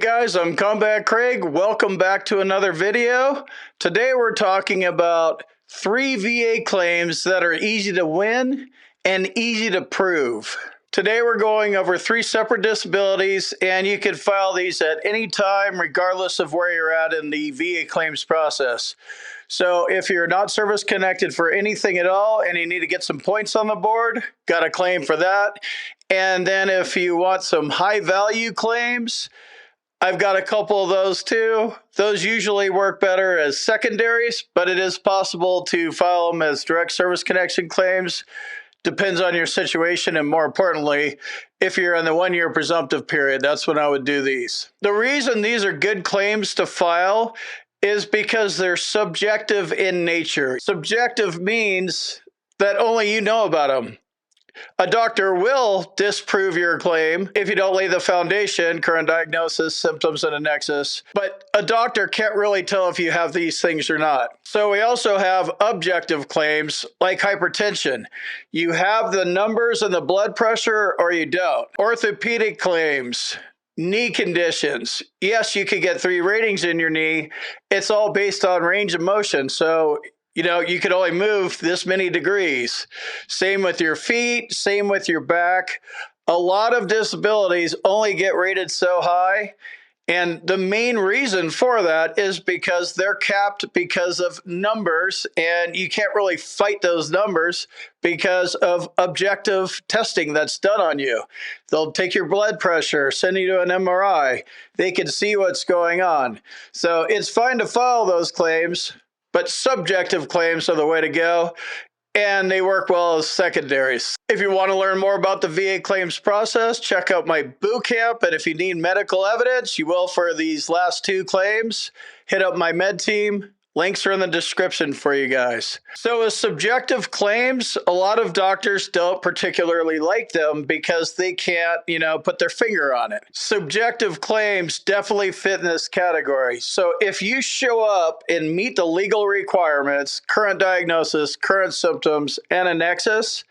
Guys, I'm Combat Craig. Welcome back to another video. Today we're talking about 3 VA claims that are easy to win and easy to prove. Today we're going over 3 separate disabilities, and you can file these at any time regardless of where you're at in the VA claims process. So if you're not service connected for anything at all and you need to get some points on the board, got a claim for that. And then if you want some high value claims, I've got a couple of those too. Those usually work better as secondaries, but it is possible to file them as direct service connection claims. Depends on your situation, and more importantly, if you're in the 1-year presumptive period, that's when I would do these. The reason these are good claims to file is because they're subjective in nature. Subjective means that only you know about them. A doctor will disprove your claim if you don't lay the foundation, current diagnosis, symptoms, and a nexus. But a doctor can't really tell if you have these things or not. So we also have objective claims like hypertension. You have the numbers and the blood pressure or you don't. Orthopedic claims. Knee conditions. Yes, you could get 3 ratings in your knee. It's all based on range of motion. So you could only move this many degrees. Same with your feet, same with your back. A lot of disabilities only get rated so high. And the main reason for that is because they're capped because of numbers, and you can't really fight those numbers because of objective testing that's done on you. They'll take your blood pressure, send you to an MRI. They can see what's going on. So it's fine to file those claims, but subjective claims are the way to go, and they work well as secondaries. If you want to learn more about the VA claims process, check out my boot camp, and if you need medical evidence, you will for these last 2 claims. Hit up my med team. Links are in the description for you guys. So with subjective claims, a lot of doctors don't particularly like them because they can't, put their finger on it. Subjective claims definitely fit in this category. So if you show up and meet the legal requirements, current diagnosis, current symptoms, and a nexus,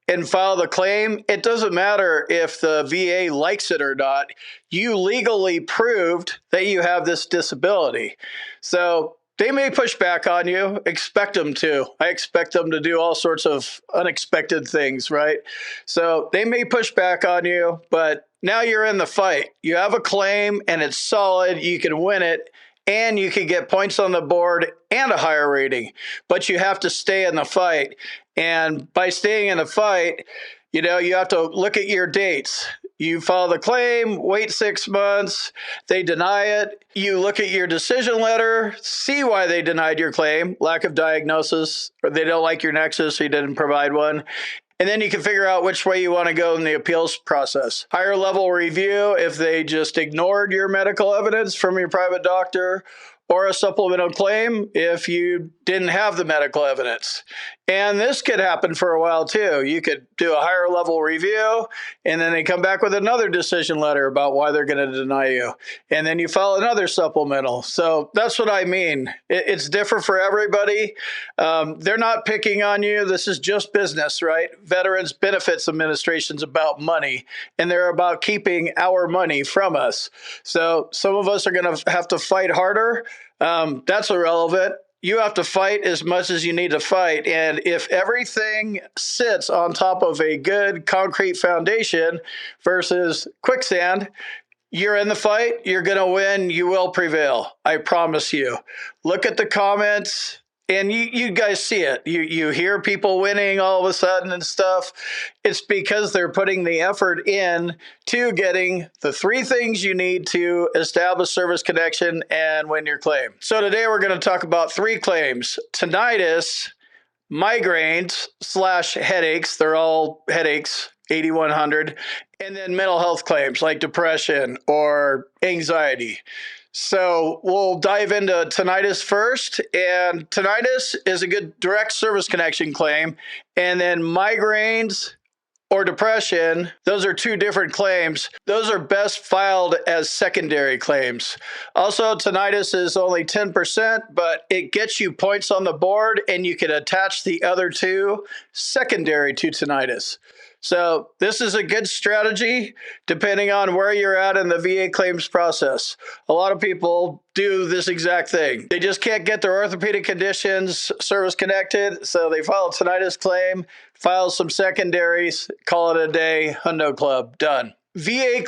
and file the claim, it doesn't matter if the VA likes it or not. You legally proved that you have this disability. So they may push back on you. Expect them to. I expect them to do all sorts of unexpected things, right? So they may push back on you, but now you're in the fight. You have a claim and it's solid. You can win it, and you can get points on the board and a higher rating, but you have to stay in the fight. And by staying in the fight, you have to look at your dates. You file the claim, wait 6 months, they deny it. You look at your decision letter, see why they denied your claim, lack of diagnosis, or they don't like your nexus, so you didn't provide one. And then you can figure out which way you want to go in the appeals process. Higher level review if they just ignored your medical evidence from your private doctor, or a supplemental claim if you didn't have the medical evidence. And this could happen for a while too. You could do a higher level review, and then they come back with another decision letter about why they're going to deny you. And then you file another supplemental. So that's what I mean. It's different for everybody. They're not picking on you. This is just business, right? Veterans Benefits Administration's about money, and they're about keeping our money from us. So some of us are going to have to fight harder. That's irrelevant. You have to fight as much as you need to fight. And if everything sits on top of a good concrete foundation versus quicksand, you're in the fight, you're going to win, you will prevail. I promise you. Look at the comments. And you guys see it. You hear people winning all of a sudden and stuff. It's because they're putting the effort in to getting the 3 things you need to establish service connection and win your claim. So today we're going to talk about 3 claims: tinnitus, migraines / headaches. They're all headaches, 8100, and then mental health claims like depression or anxiety. So we'll dive into tinnitus first, and tinnitus is a good direct service connection claim. And then migraines or depression, those are 2 different claims. Those are best filed as secondary claims. Also, tinnitus is only 10%, but it gets you points on the board, and you can attach the other 2 secondary to tinnitus. So this is a good strategy depending on where you're at in the VA claims process. A lot of people do this exact thing. They just can't get their orthopedic conditions service connected, so they file a tinnitus claim, file some secondaries, call it a day, hundo club, done. VA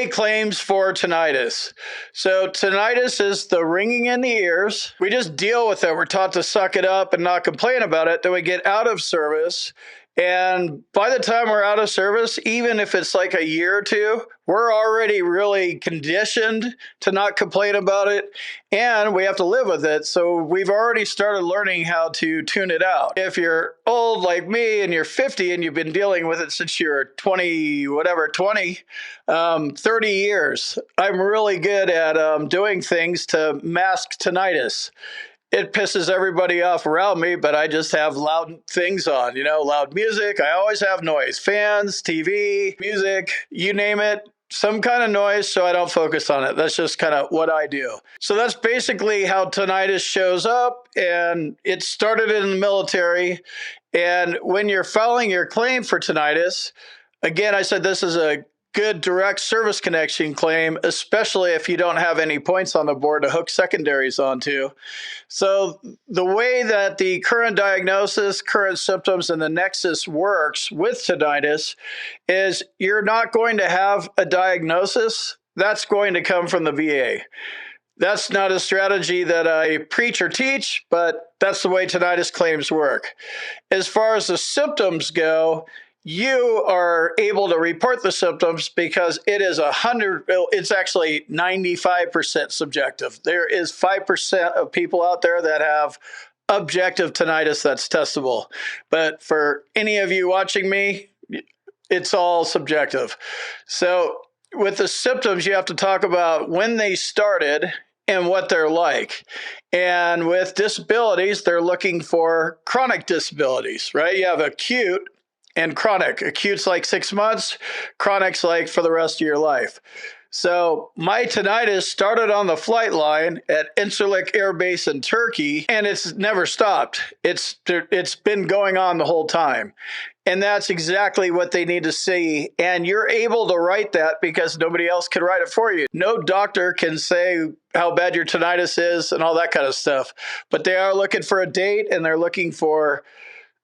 claims for tinnitus. So tinnitus is the ringing in the ears. We just deal with it. We're taught to suck it up and not complain about it. Then we get out of service. And by the time we're out of service, even if it's like a year or two, we're already really conditioned to not complain about it, and we have to live with it. So we've already started learning how to tune it out. If you're old like me and you're 50 and you've been dealing with it since you're 20, 30 years, I'm really good at doing things to mask tinnitus. It pisses everybody off around me, but I just have loud things on, loud music. I always have noise, fans, TV, music, you name it, some kind of noise, so I don't focus on it. That's just kind of what I do. So that's basically how tinnitus shows up, and it started in the military. And when you're filing your claim for tinnitus, again, I said this is a good direct service connection claim, especially if you don't have any points on the board to hook secondaries onto. So the way that the current diagnosis, current symptoms, and the nexus works with tinnitus is you're not going to have a diagnosis. That's going to come from the VA. That's not a strategy that I preach or teach, but that's the way tinnitus claims work. As far as the symptoms go, you are able to report the symptoms because it's actually 95% subjective. There is 5% of people out there that have objective tinnitus that's testable. But for any of you watching me, it's all subjective. So with the symptoms, you have to talk about when they started and what they're like. And with disabilities, they're looking for chronic disabilities, right? You have acute and chronic. Acute's like 6 months, chronic's like for the rest of your life. So my tinnitus started on the flight line at Incirlik Air Base in Turkey, and it's never stopped. It's been going on the whole time. And that's exactly what they need to see. And you're able to write that because nobody else can write it for you. No doctor can say how bad your tinnitus is and all that kind of stuff. But they are looking for a date, and they're looking for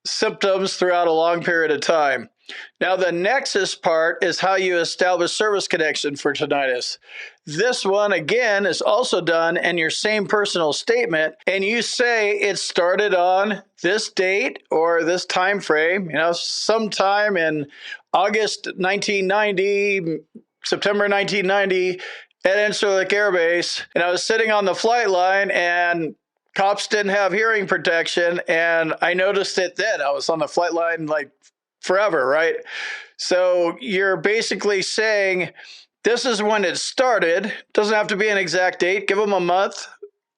symptoms throughout a long period of time. Now, the nexus part is how you establish service connection for tinnitus. This one, again, is also done in your same personal statement, and you say it started on this date or this time frame, sometime in August 1990, September 1990, at Incirlik Air Base, and I was sitting on the flight line, and cops didn't have hearing protection, and I noticed it then. I was on the flight line like forever, right? So you're basically saying this is when it started. Doesn't have to be an exact date. Give them a month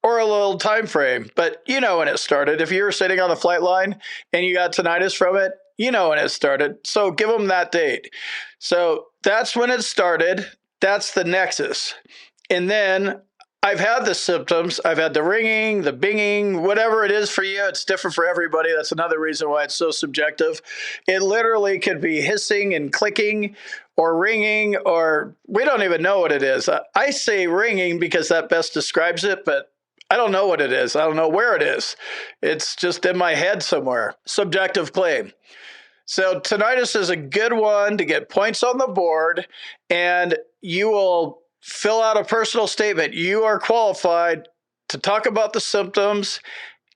or a little time frame, but you know when it started. If you were sitting on the flight line and you got tinnitus from it, you know when it started. So give them that date. So that's when it started. That's the nexus. And then I've had the symptoms. I've had the ringing, the binging, whatever it is for you. It's different for everybody. That's another reason why it's so subjective. It literally could be hissing and clicking or ringing, or we don't even know what it is. I say ringing because that best describes it, but I don't know what it is. I don't know where it is. It's just in my head somewhere. Subjective claim. So tinnitus is a good one to get points on the board, and you will fill out a personal statement. You are qualified to talk about the symptoms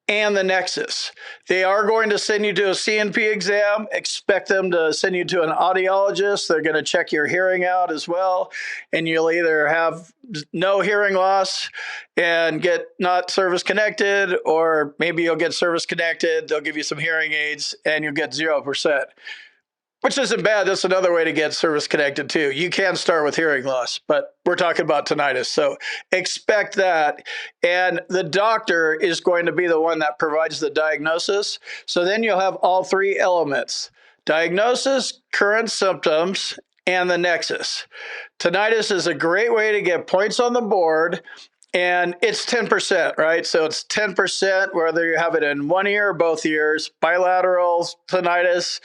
and the nexus. They are going to send you to a CNP exam. Expect them to send you to an audiologist. They're going to check your hearing out as well. And you'll either have no hearing loss and get not service connected, or maybe you'll get service connected. They'll give you some hearing aids and you'll get 0%. Which isn't bad. That's another way to get service connected too. You can start with hearing loss, but we're talking about tinnitus. So expect that. And the doctor is going to be the one that provides the diagnosis. So then you'll have all three elements: diagnosis, current symptoms, and the nexus. Tinnitus is a great way to get points on the board. And it's 10%, right? So it's 10%, whether you have it in one ear or both ears. Bilateral tinnitus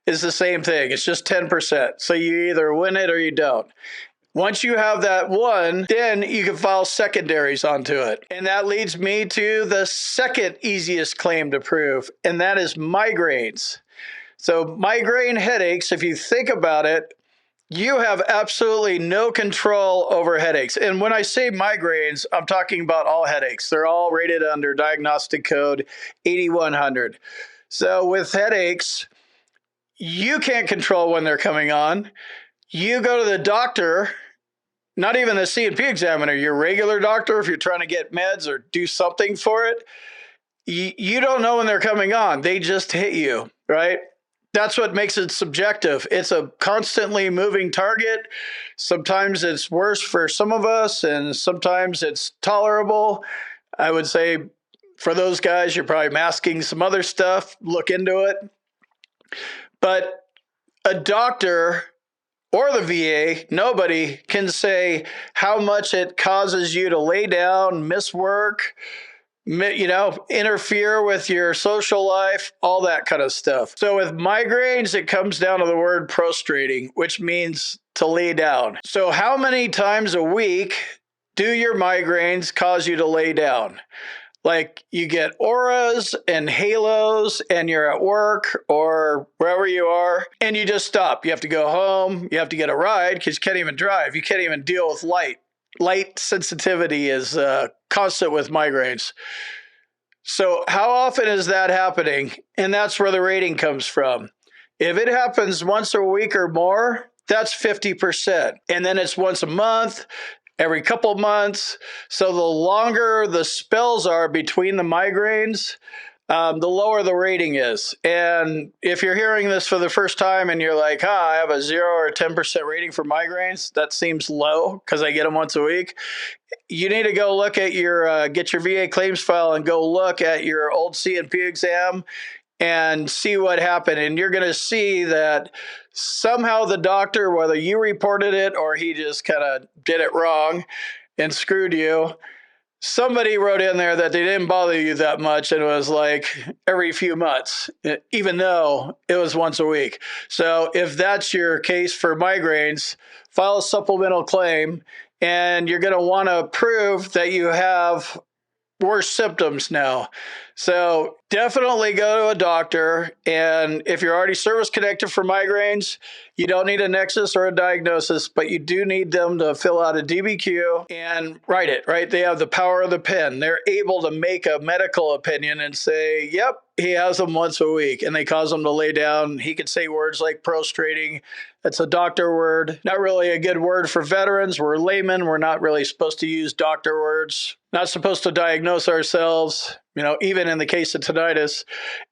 is the same thing. It's just 10%. So you either win it or you don't. Once you have that one, then you can file secondaries onto it. And that leads me to the second easiest claim to prove, and that is migraines. So migraine headaches, if you think about it, you have absolutely no control over headaches. And when I say migraines, I'm talking about all headaches. They're all rated under diagnostic code 8100. So with headaches, you can't control when they're coming on. You go to the doctor, not even the C&P examiner, your regular doctor, if you're trying to get meds or do something for it, you don't know when they're coming on. They just hit you, right? That's what makes it subjective. It's a constantly moving target. Sometimes it's worse for some of us, and sometimes it's tolerable. I would say for those guys, you're probably masking some other stuff. Look into it. But a doctor or the VA, nobody can say how much it causes you to lay down, miss work, interfere with your social life, all that kind of stuff. So with migraines, it comes down to the word prostrating, which means to lay down. So how many times a week do your migraines cause you to lay down? Like you get auras and halos and you're at work or wherever you are and you just stop. You have to go home. You have to get a ride because you can't even drive. You can't even deal with light. Light sensitivity is constant with migraines. So how often is that happening? And that's where the rating comes from. If it happens once a week or more, that's 50%. And then it's once a month, every couple months. So the longer the spells are between the migraines, the lower the rating is. And if you're hearing this for the first time and you're like, I have a 0 or 10% rating for migraines, that seems low because I get them once a week. You need to go look at get your VA claims file and go look at your old C&P exam and see what happened. And you're going to see that somehow the doctor, whether you reported it or he just kind of did it wrong and screwed you, somebody wrote in there that they didn't bother you that much and it was like every few months, even though it was once a week. So if that's your case for migraines, file a supplemental claim and you're going to want to prove that you have worse symptoms now. So definitely go to a doctor. And if you're already service connected for migraines, you don't need a nexus or a diagnosis, but you do need them to fill out a DBQ and write it, right? They have the power of the pen. They're able to make a medical opinion and say, yep, he has them once a week, and they cause them to lay down. He could say words like prostrating. That's a doctor word. Not really a good word for veterans. We're laymen. We're not really supposed to use doctor words. Not supposed to diagnose ourselves, even in the case of tinnitus.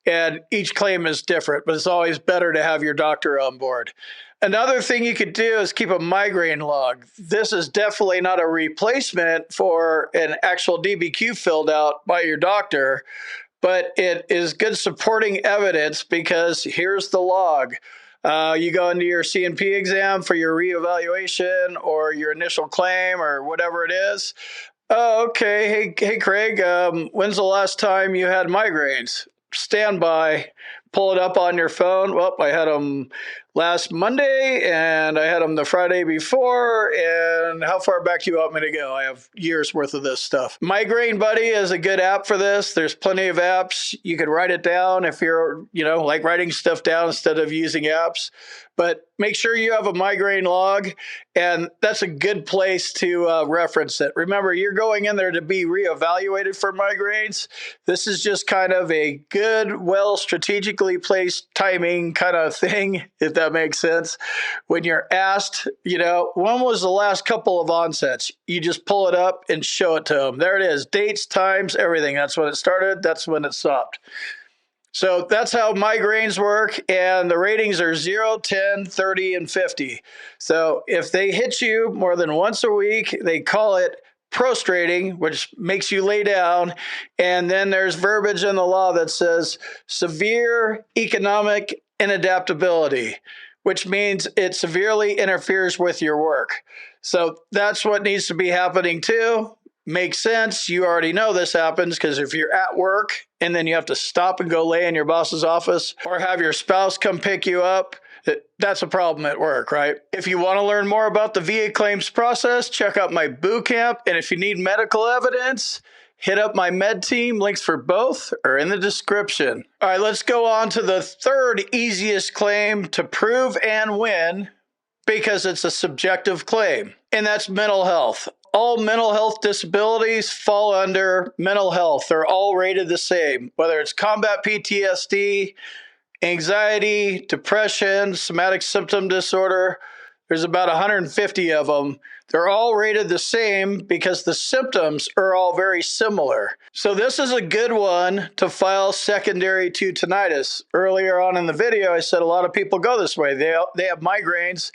And each claim is different, but it's always better to have your doctor on board. Another thing you could do is keep a migraine log. This is definitely not a replacement for an actual DBQ filled out by your doctor, but it is good supporting evidence because here's the log. You go into your C&P exam for your reevaluation or your initial claim or whatever it is. Oh, okay. Hey, Craig, when's the last time you had migraines? Stand by. Pull it up on your phone. Well, I had them last Monday and I had them the Friday before. And how far back do you want me to go? I have years worth of this stuff. Migraine Buddy is a good app for this. There's plenty of apps. You can write it down if you're, like writing stuff down instead of using apps. But make sure you have a migraine log, and that's a good place to reference it. Remember, you're going in there to be reevaluated for migraines. This is just kind of a good, well, strategically placed timing kind of thing, if that makes sense. When you're asked, when was the last couple of onsets? You just pull it up and show it to them. There it is, dates, times, everything. That's when it started. That's when it stopped. So that's how migraines work, and the ratings are 0, 10, 30, and 50. So if they hit you more than once a week, they call it prostrating, which makes you lay down, and then there's verbiage in the law that says severe economic inadaptability, which means it severely interferes with your work. So that's what needs to be happening too. Makes sense. You already know this happens because if you're at work and then you have to stop and go lay in your boss's office or have your spouse come pick you up, that's a problem at work, right? If you want to learn more about the VA claims process, check out my boot camp. And if you need medical evidence, hit up my med team. Links for both are in the description. All right, let's go on to the third easiest claim to prove and win because it's a subjective claim, and that's mental health. All mental health disabilities fall under mental health. They're all rated the same, whether it's combat PTSD, anxiety, depression, somatic symptom disorder. There's about 150 of them. They're all rated the same because the symptoms are all very similar. So this is a good one to file secondary to tinnitus. Earlier on in the video, I said a lot of people go this way. They have migraines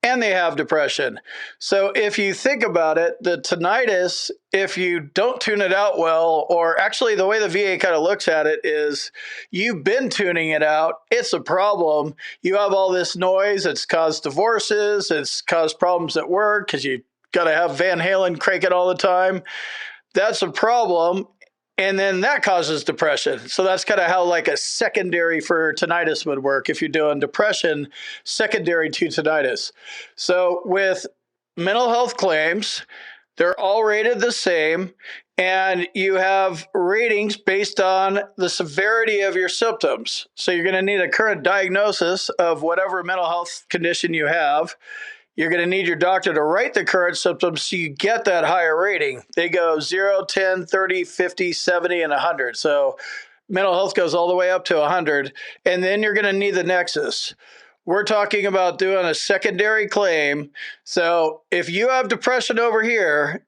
and they have depression. So if you think about it, the tinnitus, if you don't tune it out well, or actually the way the VA kind of looks at it is you've been tuning it out, it's a problem. You have all this noise, it's caused divorces, it's caused problems at work because you got to have Van Halen cranking all the time. That's a problem. And then that causes depression. So that's kind of how like a secondary for tinnitus would work if you're doing depression secondary to tinnitus. So with mental health claims, they're all rated the same, and you have ratings based on the severity of your symptoms. So you're going to need a current diagnosis of whatever mental health condition you have. You're going to need your doctor to write the current symptoms so you get that higher rating. They go 0, 10, 30, 50, 70, and 100. So mental health goes all the way up to 100. And then you're going to need the nexus. We're talking about doing a secondary claim. So if you have depression over here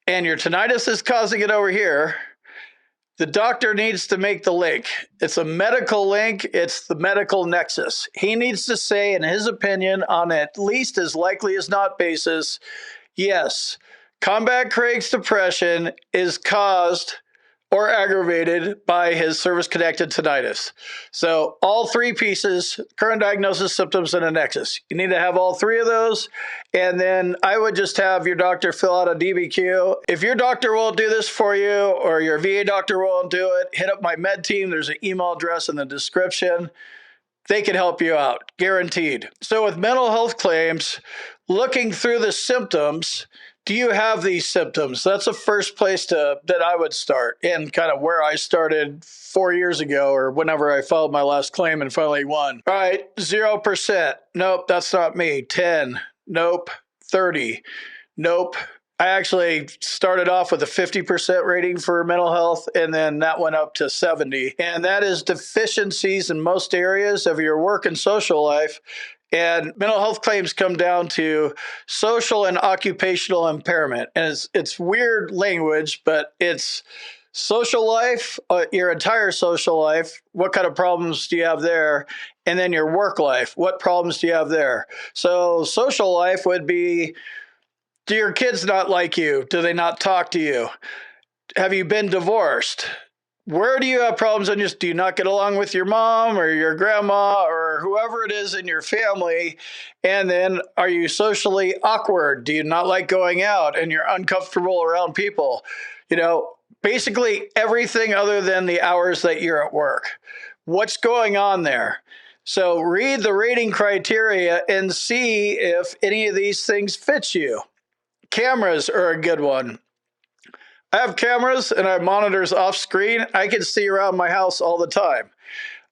and your tinnitus is causing it over here, the doctor needs to make the link. It's a medical link. It's the medical nexus. He needs to say, in his opinion, on at least as likely as not basis, yes, Combat Craig's depression is caused or aggravated by his service-connected tinnitus. So all three pieces, current diagnosis, symptoms, and a nexus. You need to have all three of those. And then I would just have your doctor fill out a DBQ. If your doctor won't do this for you or your VA doctor won't do it, hit up my med team. There's an email address in the description. They can help you out, guaranteed. So with mental health claims, looking through the symptoms, do you have these symptoms? That's the first place that I would start, and kind of where I started 4 years ago or whenever I filed my last claim and finally won. All right, 0%. Nope, that's not me. 10. Nope. 30. Nope. I actually started off with a 50% rating for mental health, and then that went up to 70. And that is deficiencies in most areas of your work and social life. And mental health claims come down to social and occupational impairment. And it's weird language, but it's social life, your entire social life. What kind of problems do you have there? And then your work life. What problems do you have there? So social life would be, do your kids not like you? Do they not talk to you? Have you been divorced? Where do you have problems? And just do you not get along with your mom or your grandma or whoever it is in your family? And then are you socially awkward? Do you not like going out and you're uncomfortable around people? You know, basically everything other than the hours that you're at work. What's going on there? So read the rating criteria and see if any of these things fit you. Cameras are a good one. I have cameras and I have monitors off screen. I can see around my house all the time.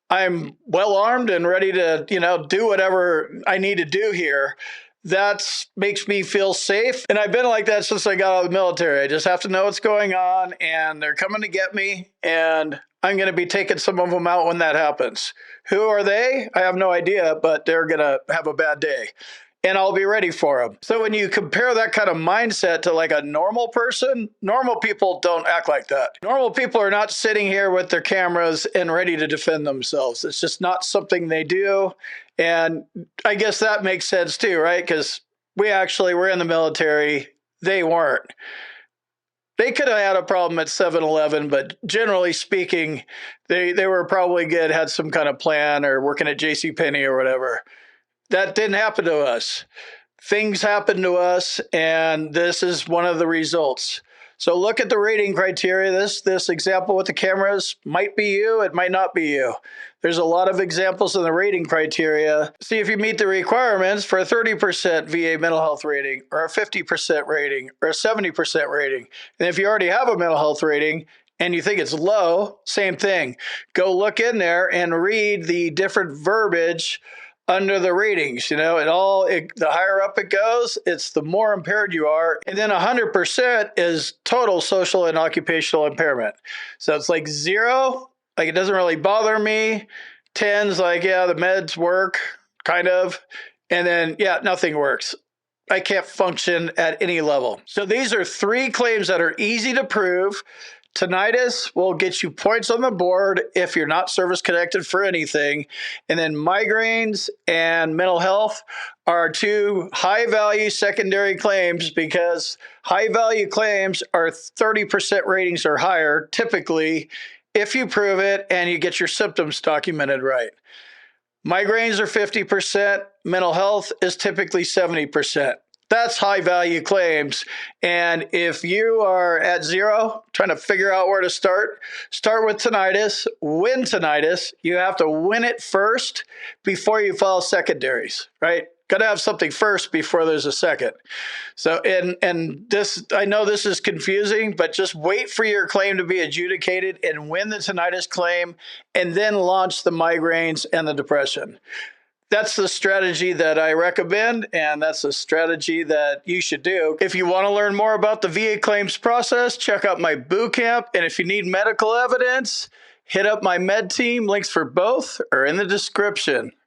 I'm well armed and ready to, do whatever I need to do here. That makes me feel safe. And I've been like that since I got out of the military. I just have to know what's going on, and they're coming to get me, and I'm going to be taking some of them out when that happens. Who are they? I have no idea, but they're going to have a bad day. And I'll be ready for them. So when you compare that kind of mindset to like a normal person, normal people don't act like that. Normal people are not sitting here with their cameras and ready to defend themselves. It's just not something they do. And I guess that makes sense too, right? Because we actually were in the military. They weren't. They could have had a problem at 7-Eleven, but generally speaking, they were probably good, had some kind of plan, or working at JCPenney or whatever. That didn't happen to us. Things happened to us, and this is one of the results. So look at the rating criteria. This example with the cameras might be you, it might not be you. There's a lot of examples in the rating criteria. See if you meet the requirements for a 30% VA mental health rating, or a 50% rating, or a 70% rating. And if you already have a mental health rating and you think it's low, same thing. Go look in there and read the different verbiage under the ratings. The higher up it goes, it's the more impaired you are. And then 100% is total social and occupational impairment. So it's like 0, like it doesn't really bother me. 10's like, yeah, the meds work, kind of. And then, yeah, nothing works. I can't function at any level. So these are 3 claims that are easy to prove. Tinnitus will get you points on the board if you're not service connected for anything. And then migraines and mental health are 2 high value secondary claims, because high value claims are 30% ratings or higher, typically, if you prove it and you get your symptoms documented right. Migraines are 50%, mental health is typically 70%. That's high value claims. And if you are at 0, trying to figure out where to start with tinnitus, win tinnitus. You have to win it first before you file secondaries, right? Got to have something first before there's a second. So, and this, I know this is confusing, but just wait for your claim to be adjudicated and win the tinnitus claim, and then launch the migraines and the depression. That's the strategy that I recommend, and that's a strategy that you should do. If you want to learn more about the VA claims process, check out my boot camp. And if you need medical evidence, hit up my med team. Links for both are in the description.